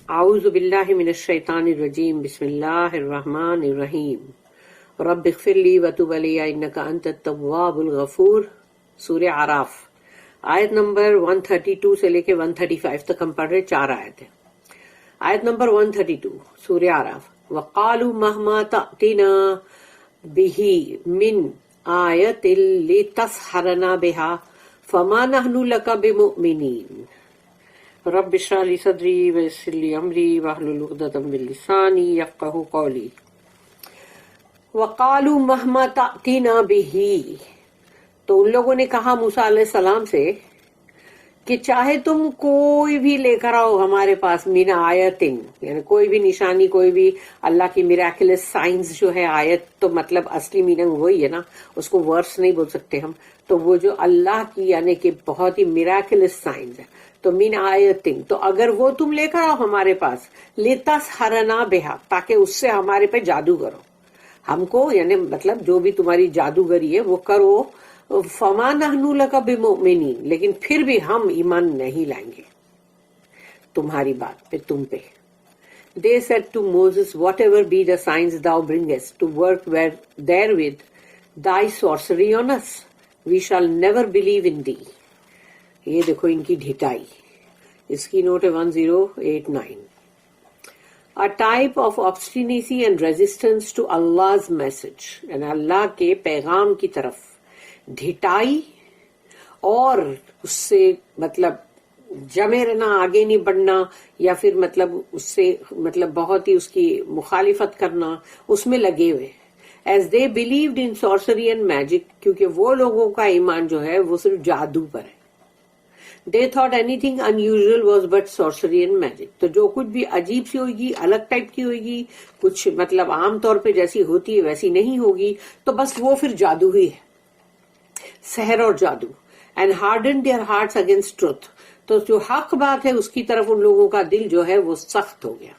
اعوذ باللہ من الشیطان الرجیم بسم اللہ الرحمن الرحیم رب اغفر لی وتب علی انک انت التواب الغفور. سورہ اعراف آیت نمبر 132 سے لے کے 135 تک ہم پڑھ رہے 4 آیت ہیں. آیت نمبر 132 سورہ اعراف. وقالوا مهما تأتنا به من آیت لتسحرنا بها فما نحن لك بمؤمنین. رب اشرح لی صدری ویسر لی امری واحلل عقدۃ من لسانی یفقہوا قولی. وقالوا مهما تأتینا به، تو ان لوگوں نے کہا موسیٰ علیہ السلام سے کہ چاہے تم کوئی بھی لے کر آؤ ہمارے پاس، من آیتن، یعنی کوئی بھی نشانی، کوئی بھی اللہ کی میراکلس سائنس جو ہے. آیت تو مطلب اصلی میننگ وہی ہے نا، اس کو ورس نہیں بول سکتے ہم. تو وہ جو اللہ کی یعنی کہ بہت ہی میراکلس سائنس ہے، تو من آیتن، تو اگر وہ تم لے کر آؤ ہمارے پاس، لتسحرنا بہا، تاکہ اس سے ہمارے پہ جادو کرو ہم کو، یعنی مطلب جو بھی تمہاری جادوگری ہے وہ کرو. فما نحن لک بمؤمنین، لیکن پھر بھی ہم ایمان نہیں لائیں گے تمہاری بات پہ، تم پہ. They said to Moses, whatever be the signs thou bringest to work therewith thy sorcery on us, we shall never believe in thee. یہ دیکھو ان کی ڈھٹائی. اس کی نوٹ ہے 1089. A type of obstinacy and resistance to Allah's message، یعنی اللہ کے پیغام کی طرف ڈھٹائی اور اس سے مطلب جمے رہنا، آگے نہیں بڑھنا، یا پھر مطلب اس سے مطلب بہت ہی اس کی مخالفت کرنا، اس میں لگے ہوئے. As they believed in sorcery and magic، کیونکہ وہ لوگوں کا ایمان جو ہے وہ صرف جادو پر ہے. They thought anything unusual was but sorcery and magic، تو جو کچھ بھی عجیب سی ہوگی، الگ ٹائپ کی ہوگی، کچھ مطلب عام طور پہ جیسی ہوتی ہے ویسی نہیں ہوگی، تو بس وہ پھر جادو ہی ہے، سحر اور جادو. And hardened their hearts against truth، تو جو حق بات ہے اس کی طرف ان لوگوں کا دل جو ہے وہ سخت ہو گیا،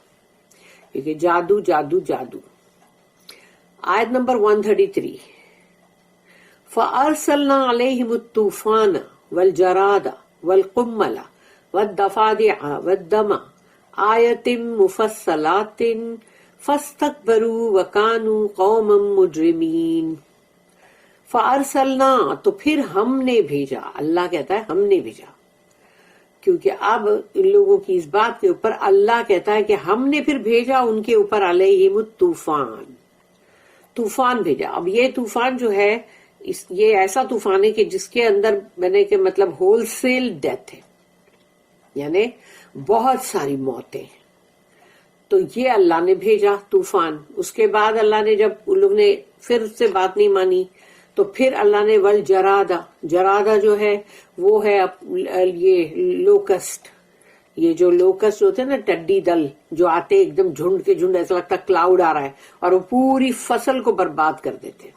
کیونکہ جادو جادو جادو. آیت نمبر 133. فَأَرْسَلْنَا عَلَيْهِمُ الطُّوفَانَ وَالْجَرَادَ وَالْقُمَّلَ وَالضَّفَادِعَ وَالدَّمَ آیَاتٍ مُفَصَّلَاتٍ فَاسْتَكْبَرُوا وَكَانُوا قَوْمًا مُجْرِمِينَ. فَأَرْسَلْنَا، تو پھر ہم نے بھیجا، اللہ کہتا ہے ہم نے بھیجا، کیونکہ اب ان لوگوں کی اس بات کے اوپر اللہ کہتا ہے کہ ہم نے پھر بھیجا ان کے اوپر علیہم الطوفان، طوفان بھیجا. اب یہ طوفان جو ہے یہ ایسا طوفان ہے کہ جس کے اندر میں نے کہ مطلب ہول سیل ڈیتھ ہے، یعنی بہت ساری موتیں. تو یہ اللہ نے بھیجا طوفان. اس کے بعد اللہ نے جب ان لوگ نے پھر اس سے بات نہیں مانی تو پھر اللہ نے والجرادہ، جرادہ جو ہے وہ ہے یہ لوکسٹ، یہ جو لوکسٹ ہوتے ہیں نا، ٹڈی دل جو آتے ایک دم جھنڈ کے جھنڈ، ایسا لگتا کلاؤڈ آ رہا ہے، اور وہ پوری فصل کو برباد کر دیتے،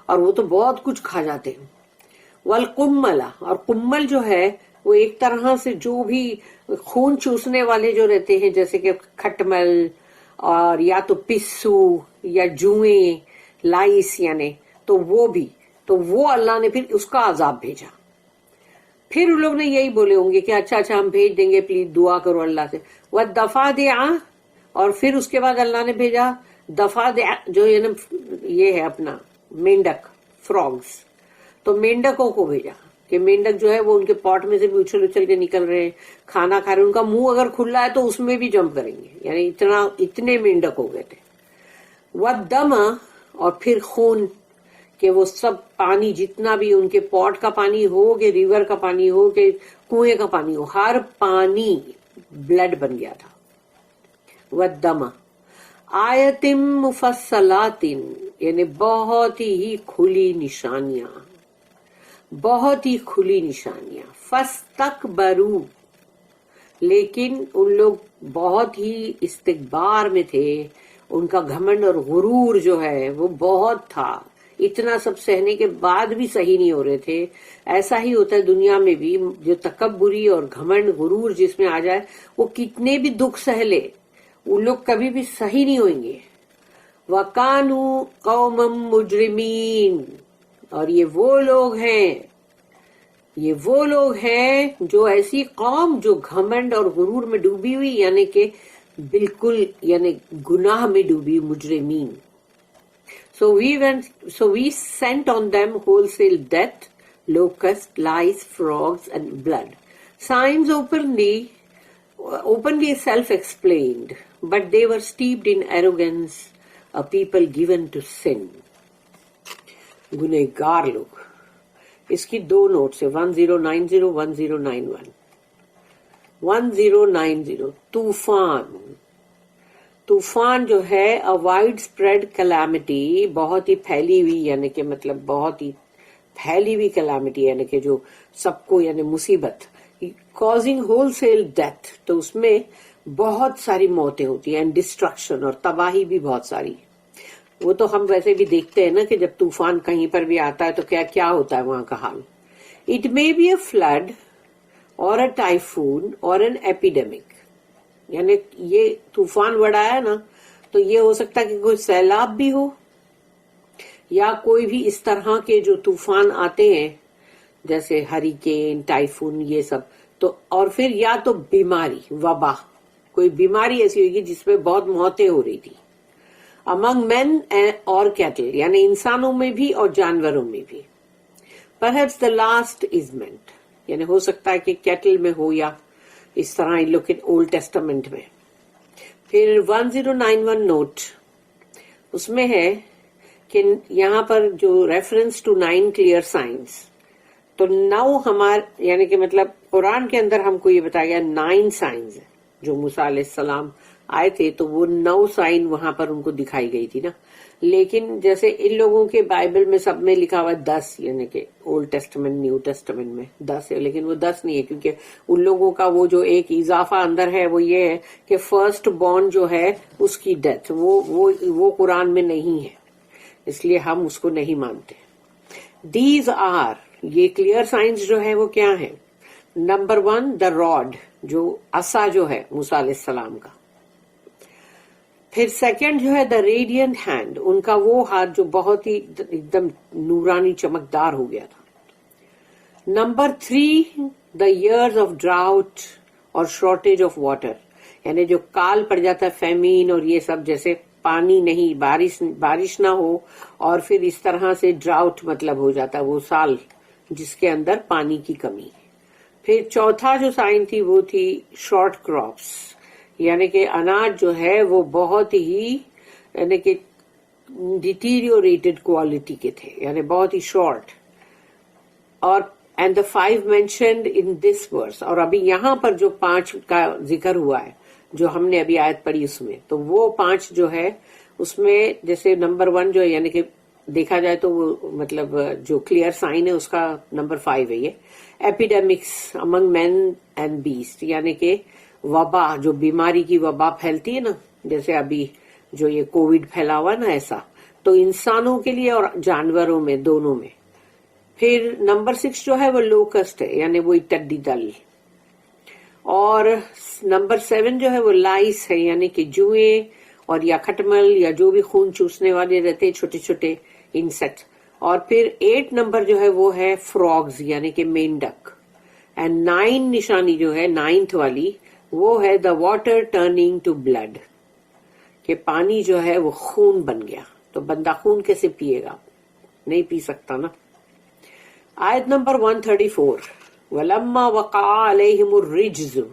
اور وہ تو بہت کچھ کھا جاتے ہیں. والقمل، اور قمل جو ہے وہ ایک طرح سے جو بھی خون چوسنے والے جو رہتے ہیں، جیسے کہ کھٹمل اور یا تو پسو یا جوئیں، لائس، یعنی تو وہ بھی، تو وہ اللہ نے پھر اس کا عذاب بھیجا. پھر ان لوگ نے یہی بولے ہوں گے کہ اچھا ہم بھیج دیں گے، پلیز دعا کرو اللہ سے. وَالضَّفَادِعَ، اور پھر اس کے بعد اللہ نے بھیجا ضفادع، جو یہ ہے اپنا مینڈک، فراگز، تو مینڈکوں کو بھیجا کہ مینڈک جو ہے وہ ان کے پاٹ میں سے بھی اچھل اچھل کے نکل رہے ہیں، کھانا کھا رہے ہیں، ان کا منہ اگر کھلا ہے تو اس میں بھی جمپ کریں گے، یعنی اتنے مینڈک ہو گئے تھے. وَالدَّمَ، اور پھر خون، کہ وہ سب پانی جتنا بھی ان کے پاٹ کا پانی ہو، کہ ریور کا پانی ہو، کہ کنویں کا پانی ہو، ہر پانی بلڈ بن گیا تھا. وَالدَّمَ آیَاتٍ مُفَصَّلَاتٍ، یعنی بہت ہی کھلی نشانیاں، بہت ہی کھلی نشانیاں. فَاسْتَكْبَرُوا، لیکن ان لوگ بہت ہی استکبار میں تھے، ان کا گھمنڈ اور غرور جو ہے وہ بہت تھا. اتنا سب سہنے کے بعد بھی صحیح نہیں ہو رہے تھے. ایسا ہی ہوتا ہے دنیا میں بھی، جو تکبری اور گھمنڈ غرور جس میں آ جائے، وہ کتنے بھی دکھ سہ لے، وہ لوگ کبھی بھی صحیح نہیں ہوئیں گے. وَكَانُوا قَوْمًا مُجْرِمِينَ، اور یہ وہ لوگ ہیں، یہ وہ لوگ ہیں جو ایسی قوم جو گھمنڈ اور غرور میں ڈوبی ہوئی، یعنی کہ بالکل یعنی گناہ میں ڈوبی مجرمین. So we sent on them wholesale death, locusts, lice, frogs, and blood. Signs openly self-explained, but they were steeped in arrogance, a people given to sin. گنہگار لوگ. اس کی دو نوٹس ہے 1090 1091. 1090 طوفان جو ہے a widespread calamity، بہت ہی پھیلی ہوئی، یعنی کہ مطلب بہت ہی پھیلی ہوئی calamity، یعنی کہ جو سب کو یعنی مصیبت، causing wholesale death، تو اس میں بہت ساری موتیں ہوتی ہیں، ڈسٹرکشن اور تباہی بھی بہت ساری. وہ تو ہم ویسے بھی دیکھتے ہیں نا کہ جب طوفان کہیں پر بھی آتا ہے تو کیا ہوتا ہے وہاں کا حال. It may be a flood or a typhoon or an epidemic. یعنی یہ طوفان بڑا ہے نا تو یہ ہو سکتا ہے کہ کوئی سیلاب بھی ہو، یا کوئی بھی اس طرح کے جو طوفان آتے ہیں جیسے ہریکین، ٹائفون، یہ سب. تو اور پھر یا تو بیماری، وبا، کوئی بیماری ایسی ہوگی جس میں بہت موتیں ہو رہی تھی. among men اور cattle، یعنی انسانوں میں بھی اور جانوروں میں بھی. perhaps the last is meant، یعنی ہو سکتا ہے کہ کیٹل میں ہو یا اس طرح ان لوگ کے اولڈ ٹیسٹامنٹ میں. پھر 1091 نوٹ اس میں ہے کہ یہاں پر جو ریفرنس ٹو 9 کلیئر سائنس، تو 9 ہمارے یعنی کہ مطلب قرآن کے اندر ہم کو یہ بتایا گیا 9 سائنز جو موسیٰ علیہ السلام آئے تھے، تو وہ 9 سائن وہاں پر ان کو دکھائی گئی تھی نا. لیکن جیسے ان لوگوں کے بائبل میں سب میں لکھا ہوا 10، یعنی کہ اولڈ ٹیسٹمنٹ نیو ٹیسٹمنٹ میں 10 ہے، لیکن وہ 10 نہیں ہے، کیونکہ ان لوگوں کا وہ جو ایک اضافہ اندر ہے وہ یہ ہے کہ فرسٹ بورن جو ہے اس کی ڈیتھ وہ قرآن میں نہیں ہے، اس لیے ہم اس کو نہیں مانتے. دیز آر، یہ کلیئر سائنس جو ہے وہ کیا ہے؟ نمبر 1 دا راڈ، جو عصا جو ہے موسیٰ علیہ السلام کا. پھر سیکنڈ جو ہے دا ریڈینٹ ہینڈ، ان کا وہ ہاتھ جو بہت ہی ایک دم نورانی چمکدار ہو گیا تھا. Number 3 the years of drought اور شارٹیج آف واٹر، یعنی جو کال پڑ جاتا ہے، فیمین اور یہ سب، جیسے پانی نہیں، بارش نہ ہو، اور پھر اس طرح سے ڈراؤٹ مطلب ہو جاتا ہے وہ سال جس کے اندر پانی کی کمی. پھر چوتھا جو سائن تھی وہ تھی شارٹ کراپس، یعنی کہ اناج جو ہے وہ بہت ہی یعنی کہ ڈیٹیریوریٹڈ کوالٹی کے تھے، یعنی بہت ہی شارٹ. اور اینڈ دا 5 مینشنڈ ان دس ورس، اور ابھی یہاں پر جو 5 کا ذکر ہوا ہے جو ہم نے ابھی آیت پڑھی اس میں، تو وہ 5 جو ہے اس میں جیسے نمبر 1 جو ہے یعنی کہ دیکھا جائے تو وہ مطلب جو کلیئر سائن ہے اس کا نمبر 5 ہے یہ epidemics Umang main and best, یعنی کہ وبا، جو بیماری کی وبا پھیلتی ہے نا، جیسے ابھی جو یہ کووڈ پھیلا ہوا نا، ایسا تو انسانوں کے لیے اور جانوروں میں دونوں میں. پھر نمبر 6 جو ہے وہ لوکسٹ ہے، یعنی وہی ٹڈی دل. اور نمبر 7 جو ہے وہ لائس ہے، یعنی کہ جوئیں اور یا کھٹمل یا جو بھی خون چوسنے والے رہتے چھوٹے چھوٹے انسیکٹ. اور پھر 8 نمبر جو ہے وہ ہے فراگز، یعنی کہ مینڈک. اینڈ 9 نشانی جو ہے 9th والی وہ ہے the water turning to blood, کہ پانی جو ہے وہ خون بن گیا. تو بندہ خون کیسے پیے گا؟ نہیں پی سکتا نا. آیت نمبر 134 وَلَمَّا وَقَعَ عَلَيْهِمُ الرِّجْزُ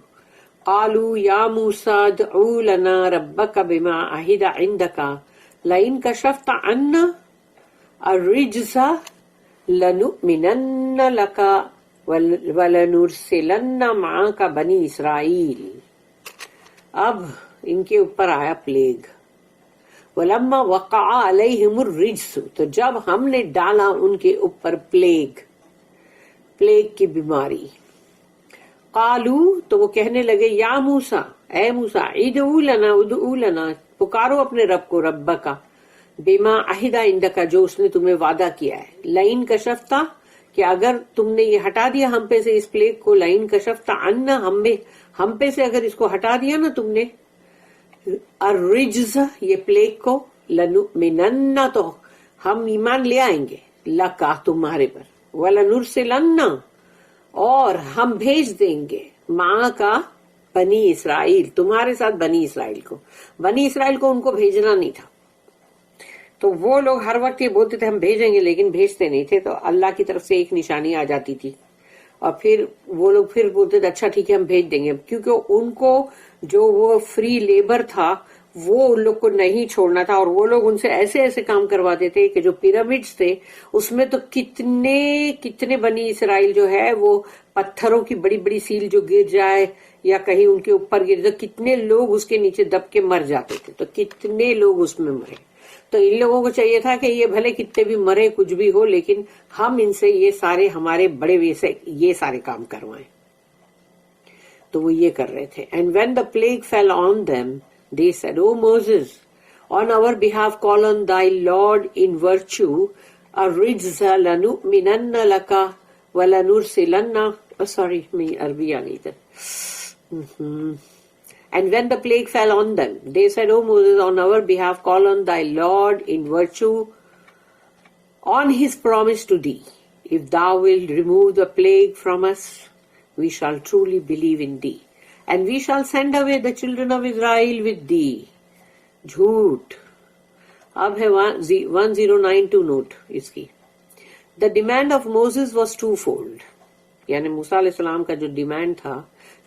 قَالُوا يَا مُوسَىٰ ادْعُ لَنَا رَبَّكَ بِمَا عَهِدَ عِندَكَ لَئِن كَشَفْتَ عَنَّا الرِّجْزَ لَنُؤْمِنَنَّ لَكَ وَلَنُرْسِلَنَّ مَعَكَ بَنِي إِسْرَائِيلَ. اب ان کے اوپر آیا پلیگ. وَلَمَّا وَقَعَ عَلَيْهِمُ الرِّجْزُ، تو جب ہم نے ڈالا ان کے اوپر پلیگ کی بیماری. قالو، تو وہ کہنے لگے یا موسیٰ، اے موسیٰ، ادعو لنا، پکارو اپنے رب کو، رب کا، بما عہد عندک، جو اس نے تمہیں وعدہ کیا ہے. لئن کشفتا، کہ اگر تم نے یہ ہٹا دیا ہم پہ سے اس پلیگ کو، لئن کشفتا عنا، ہم پہ سے اگر اس کو ہٹا دیا نا تم نے، الرجز، یہ پلیگ کو، لنؤمنن، تو ہم ایمان لے آئیں گے، لکا، تمہارے پر، وَلَنُرْسِلَنَّ، اور ہم بھیج دیں گے ماں کا بنی اسرائیل، تمہارے ساتھ بنی اسرائیل کو. بنی اسرائیل کو ان کو بھیجنا نہیں تھا، تو وہ لوگ ہر وقت یہ بولتے تھے ہم بھیجیں گے، لیکن بھیجتے نہیں تھے. تو اللہ کی طرف سے ایک نشانی آ جاتی تھی اور پھر وہ لوگ پھر بولتے تھے اچھا ٹھیک ہے ہم بھیج دیں گے، کیونکہ ان کو جو وہ فری لیبر تھا وہ ان لوگ کو نہیں چھوڑنا تھا. اور وہ لوگ ان سے ایسے ایسے کام کرواتے تھے کہ جو پیرامڈز تھے اس میں تو کتنے بنی اسرائیل جو ہے وہ پتھروں کی بڑی بڑی سیل جو گر جائے یا کہیں ان کے اوپر گر جائے، کتنے لوگ اس کے نیچے دب کے مر جاتے تھے. تو کتنے لوگ اس میں مرے. تو ان لوگوں کو چاہیے تھا کہ یہ بھلے کتنے بھی مرے کچھ بھی ہو، لیکن ہم ان سے یہ سارے ہمارے بڑے ویسے یہ سارے کام کروائیں. تو وہ یہ کر رہے تھے. And when the plague fell on them, they said, O Moses, on our behalf call on thy Lord in virtue, الرجز لنؤمنن لك ولنرسلن. Sorry, میں عربی آ گئی تھی. And when the plague fell on them, they said, O Moses, on our behalf call on thy Lord in virtue, on his promise to thee. If thou wilt remove the plague from us, we shall truly believe in thee, and we shall send away the children of Israel with thee. جھوٹ. اب ہے 1092 note اس کی. The demand of Moses was twofold. یعنی موسیٰ علیہ السلام کا جو demand تھا،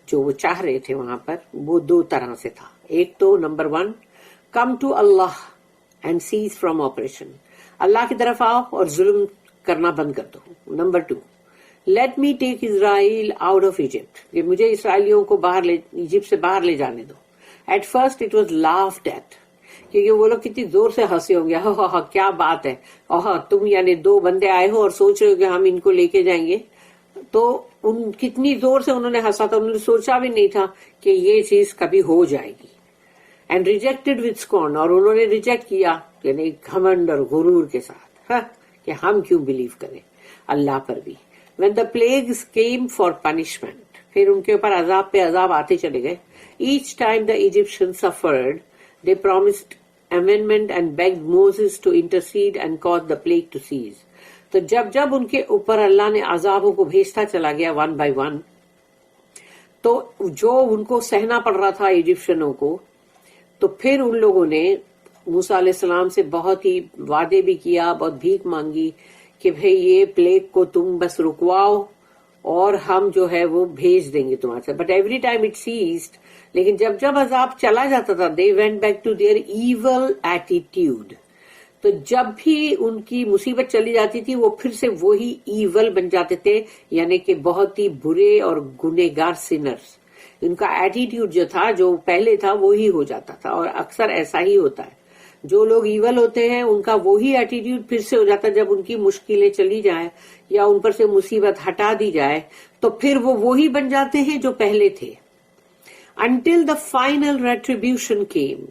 جو وہ چاہ رہے تھے وہاں پر، وہ دو طرح سے تھا. ایک تو نمبر 1، come to Allah and cease from oppression. اللہ کی طرف آؤ اور ظلم کرنا بند کر دو. نمبر 2، let me take Israel out of Egypt. کہ مجھے اسرائیلیوں کو ایجپٹ سے باہر لے جانے دو. At first it was laughed at. کیونکہ وہ لوگ کتنی زور سے ہنسے ہوں گے، کیا بات ہے، تم یعنی 2 بندے آئے ہو اور سوچ رہے ہو کہ ہم ان کو لے کے جائیں گے. تو کتنی زور سے انہوں نے ہنسا تھا، انہوں نے سوچا بھی نہیں تھا کہ یہ چیز کبھی ہو جائے گی. اینڈ ریجیکٹڈ وتھ سکون، اور انہوں نے ریجیکٹ کیا یعنی گھمنڈ اور غرور کے ساتھ کہ ہم کیوں بلیو کریں اللہ پر بھی. When the plagues came for punishment، پھر ان کے اوپر عذاب پہ عذاب آتے چلے گئے. Each time the Egyptians suffered, they promised amendment and begged Moses to intercede and cause the plague to cease. تو جب ان کے اوپر اللہ نے عذابوں کو بھیجتا چلا گیا 1 by 1، تو جو ان کو سہنا پڑ رہا تھا ایجپشنوں کو، تو پھر ان لوگوں نے موسیٰ علیہ السلام سے بہت ہی وعدے بھی کیا، بہت بھیک مانگی کہ بھئی یہ پلیگ کو تم بس رکواؤ اور ہم جو ہے وہ بھیج دیں گے تمہارے ساتھ. But every time it seized, لیکن جب عذاب چلا جاتا تھا they went back to their evil attitude. تو جب بھی ان کی مصیبت چلی جاتی تھی وہ پھر سے وہی ایول بن جاتے تھے، یعنی کہ بہت ہی برے اور گنہگار سینرز. ان کا ایٹیٹیوڈ جو تھا، جو پہلے تھا، وہی ہو جاتا تھا. اور اکثر ایسا ہی ہوتا ہے، جو لوگ ایول ہوتے ہیں ان کا وہی ایٹیٹیوڈ پھر سے ہو جاتا ہے. جب ان کی مشکلیں چلی جائیں یا ان پر سے مصیبت ہٹا دی جائے تو پھر وہ وہی بن جاتے ہیں جو پہلے تھے. Until the final retribution came،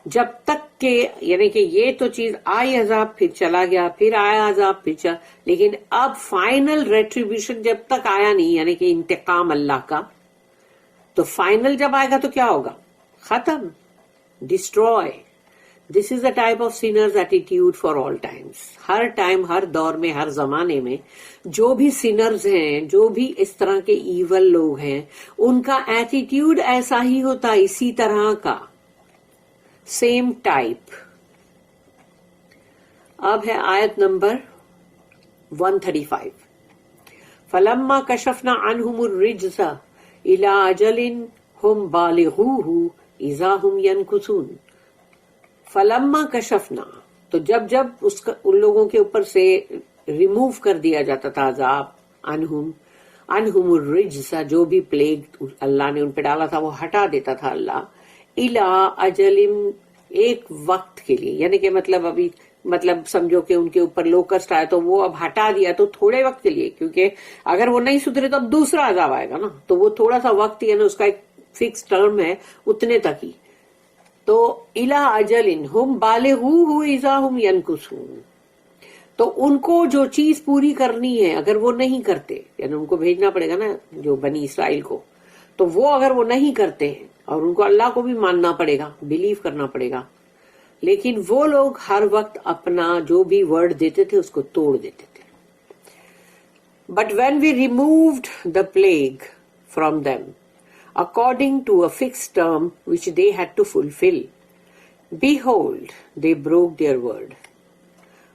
جب تک کہ یعنی کہ یہ تو چیز آئی عذاب پھر چلا گیا، پھر آیا عذاب پھر چلا، لیکن اب فائنل ریٹریبیوشن جب تک آیا نہیں، یعنی کہ انتقام اللہ کا، تو فائنل جب آئے گا تو کیا ہوگا؟ ختم، destroy. This is a type of sinners attitude for all times. ہر ٹائم، ہر دور میں، ہر زمانے میں جو بھی سینرز ہیں، جو بھی اس طرح کے ایول لوگ ہیں، ان کا ایٹیٹیوڈ ایسا ہی ہوتا، اسی طرح کا، سیم ٹائپ. اب ہے آیت نمبر 135. فَلَمَّا كَشَفْنَا عَنْهُمُ الرِّجْزَ إِلَىٰ أَجَلٍ هُمْ بَالِغُوهُ إِذَا هُمْ يَنْكُثُونَ. فَلَمَّا كَشَفْنَا، تو جب ان لوگوں کے اوپر سے ریموو کر دیا جاتا تھا عذاب، عنہم الرجس، جو بھی پلیگ اللہ نے ان پہ ڈالا تھا وہ ہٹا دیتا تھا اللہ. الا اجل، ایک وقت کے لیے، یعنی کہ مطلب سمجھو کہ ان کے اوپر لوکسٹ آئے تو وہ اب ہٹا دیا تو تھوڑے وقت کے لیے، کیونکہ اگر وہ نہیں سدھرے تو اب دوسرا عذاب آئے گا نا. تو وہ تھوڑا سا وقت، یعنی اس کا ایک فکس ٹرم ہے، اتنے تک ہی. تو الا اجل ہم بالغوہ اذا ہم ینکثون، تو ان کو جو چیز پوری کرنی ہے اگر وہ نہیں کرتے، یعنی ان کو بھیجنا پڑے گا نا جو بنی اسرائیل کو، تو وہ اگر وہ نہیں کرتے ہیں اور ان کو اللہ کو بھی ماننا پڑے گا، بلیو کرنا پڑے گا، لیکن وہ لوگ ہر وقت اپنا جو بھی ورڈ دیتے تھے اس کو توڑ دیتے تھے. But when we removed the plague from them, according to a fixed term which they had to fulfill, behold, they broke their word.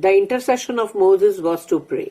The intercession of Moses was to pray.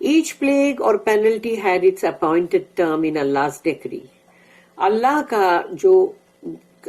Each plague or penalty had its appointed term in Allah's decree.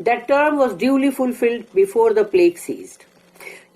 That term was duly fulfilled before the plague ceased.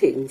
things.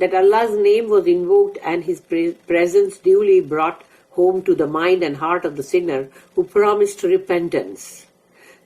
that Allah's name was invoked and his presence duly brought home to the mind and heart of the sinner who promised repentance.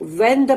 When the